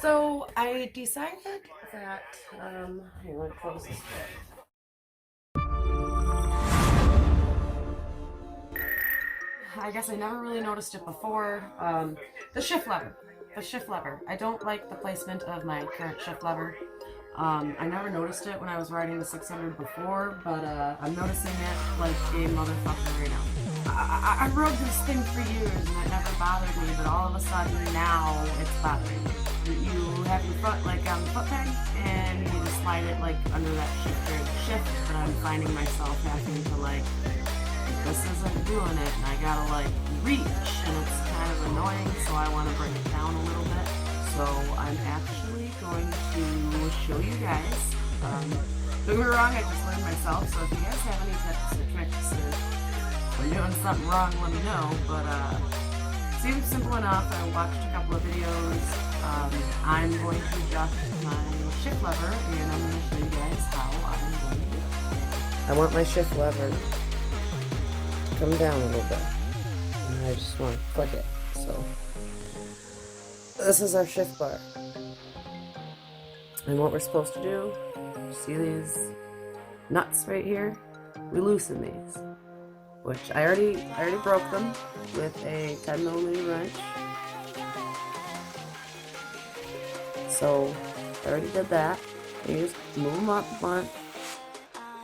So I decided that, hang on, close this door. I guess I never really noticed it before. The shift lever. The shift lever. I don't like the placement of my current shift lever. I never noticed it when I was riding the 600 before, but I'm noticing it like a motherfucker right now. I rode this thing for years and it never bothered me, but all of a sudden now it's bothering me. You have your foot like on the foot peg and you need to slide it like under that shifter to shift, but I'm finding myself having to like, this isn't doing it and I gotta like reach and it's kind of annoying, so I want to bring it down a little bit. So I'm actually going to show you guys. Don't get me wrong, I just learned myself, so if you guys have any tips or tricks or you're doing something wrong, let me know. But seems simple enough. I watched a couple of videos. I'm going to adjust my shift lever and I'm going to show you guys how I'm going to do it. I want my shift lever to come down a little bit. And I just want to click it. So this is our shift bar. And what we're supposed to do, see these nuts right here? We loosen these. Which I already broke them with a 10mm wrench. So I already did that. You just move them up a bunch.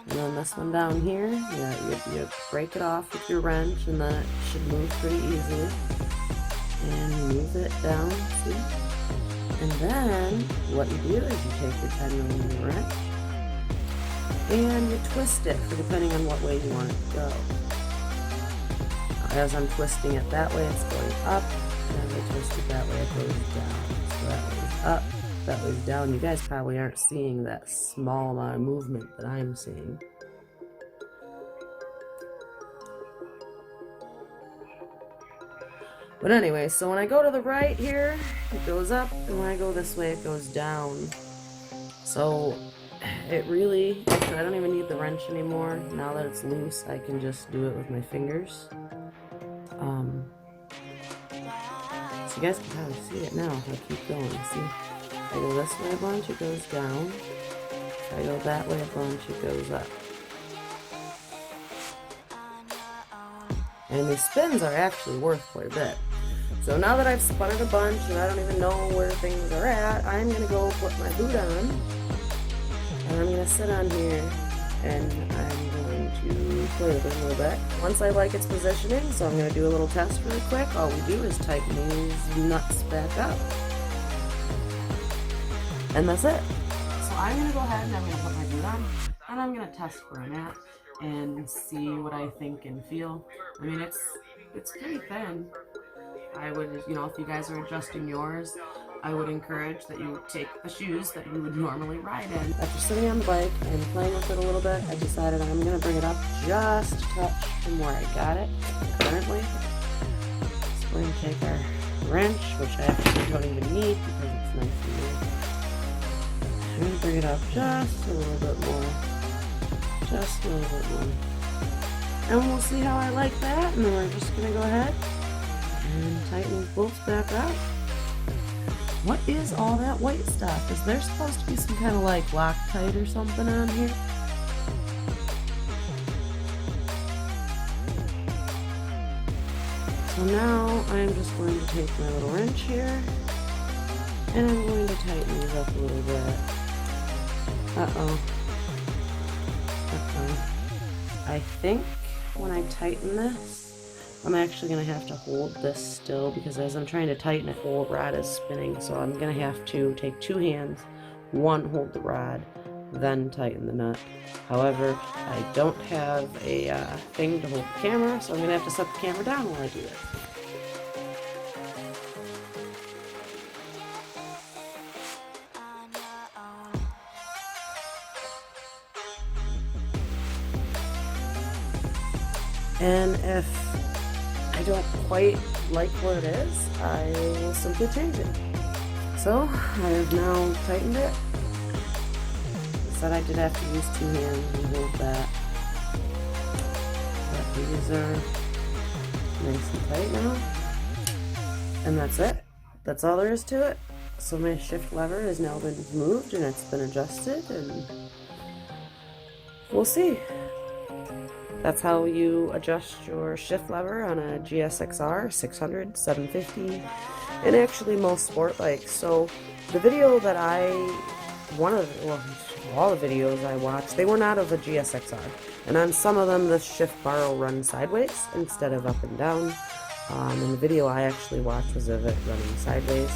And then this one down here, you break it off with your wrench and then it should move pretty easily. And you move it down, see? And then what you do is you take your 10mm wrench and you twist it for depending on what way you want it to go. As I'm twisting it that way, it's going up, and as I twist it that way, it goes down. So that way's up, that way's down. You guys probably aren't seeing that small amount of movement that I'm seeing. But anyway, so when I go to the right here, it goes up, and when I go this way, it goes down. So it really, actually I don't even need the wrench anymore. Now that it's loose, I can just do it with my fingers. So you guys can probably see it now if I keep going. See, if I go this way a bunch, it goes down. If I go that way a bunch, it goes up. And these spins are actually worth quite a bit. So now that I've spun it a bunch and I don't even know where things are at, I'm going to go put my boot on. And I'm going to sit on here and I'm going to play with it a little bit. Once I like its positioning, so I'm going to do a little test really quick. All we do is tighten these nuts back up. And that's it. So I'm going to go ahead and I'm going to put my boot on and I'm going to test for a mat and see what I think and feel. I mean, it's pretty thin. I would, you know, if you guys are adjusting yours, I would encourage that you take the shoes that you would normally ride in. After sitting on the bike and playing with it a little bit, I decided I'm going to bring it up just a touch from where I got it currently. So we're going to take our wrench, which I actually don't even need because it's nice and loose. I'm going to bring it up just a little bit more. Just a little bit more. And we'll see how I like that, and then we're just going to go ahead and tighten these bolts back up. What is all that white stuff? Is there supposed to be some kind of like Loctite or something on here? So now I'm just going to take my little wrench here and I'm going to tighten these up a little bit. Uh-oh. I think when I tighten this, I'm actually going to have to hold this still because as I'm trying to tighten it, the whole rod is spinning. So I'm going to have to take two hands, one hold the rod, then tighten the nut. However, I don't have a thing to hold the camera, so I'm going to have to set the camera down while I do this. And if I don't quite like where it is, I will simply change it. So I have now tightened it. I said I did have to use two hands and hold that. But these are nice and tight now. And that's it. That's all there is to it. So my shift lever has now been moved and it's been adjusted, and we'll see. That's how you adjust your shift lever on a Gsxr 600, 750, and actually most sport bikes. So the video that all the videos I watched, they were not of a Gsxr. And on some of them, the shift bar will run sideways instead of up and down. And the video I actually watched was of it running sideways.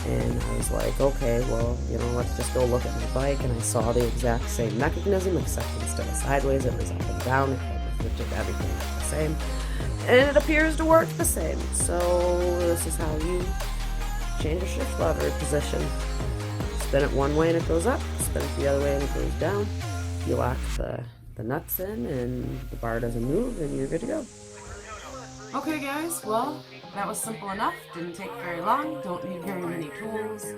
And I was like, okay, well, let's just go look at my bike. And I saw the exact same mechanism, except instead of sideways, it was up and down. It did everything the same. And it appears to work the same. So this is how you change your shift lever position. Spin it one way and it goes up. Spin it the other way and it goes down. You lock the nuts in and the bar doesn't move and you're good to go. Okay guys, well, that was simple enough. Didn't take very long. Don't need very many tools.